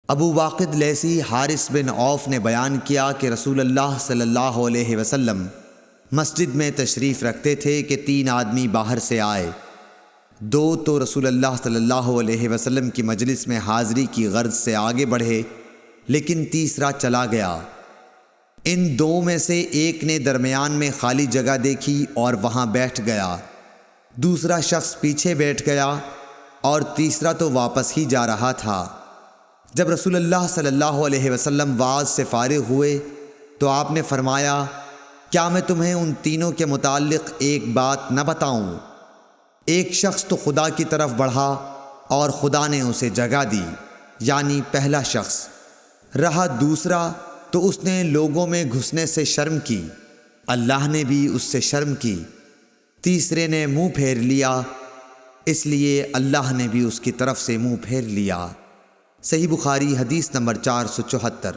ابو واقد لیثی حارث بن عوف نے بیان کیا کہ رسول اللہ صلی اللہ علیہ وسلم مسجد میں تشریف رکھتے تھے کہ 3 آدمی باہر سے آئے۔ 2 تو رسول اللہ صلی اللہ علیہ وسلم کی مجلس میں حاضری کی غرض سے آگے بڑھے، لیکن تیسرا چلا گیا۔ ان 2 میں سے ایک نے درمیان میں خالی جگہ دیکھی اور وہاں بیٹھ گیا، دوسرا شخص پیچھے بیٹھ گیا اور تیسرا تو واپس ہی جا رہا تھا۔ جب رسول اللہ صلی اللہ علیہ وسلم واعظ سے فارغ ہوئے تو آپ نے فرمایا، کیا میں تمہیں ان تینوں کے متعلق ایک بات نہ بتاؤں؟ ایک شخص تو خدا کی طرف بڑھا اور خدا نے اسے جگہ دی، یعنی پہلا شخص۔ رہا دوسرا تو اس نے لوگوں میں گھسنے سے شرم کی، اللہ نے بھی اس سے شرم کی۔ تیسرے نے منہ پھیر لیا، اس لیے اللہ نے بھی اس کی طرف سے منہ پھیر لیا۔ صحیح بخاری حدیث نمبر 474۔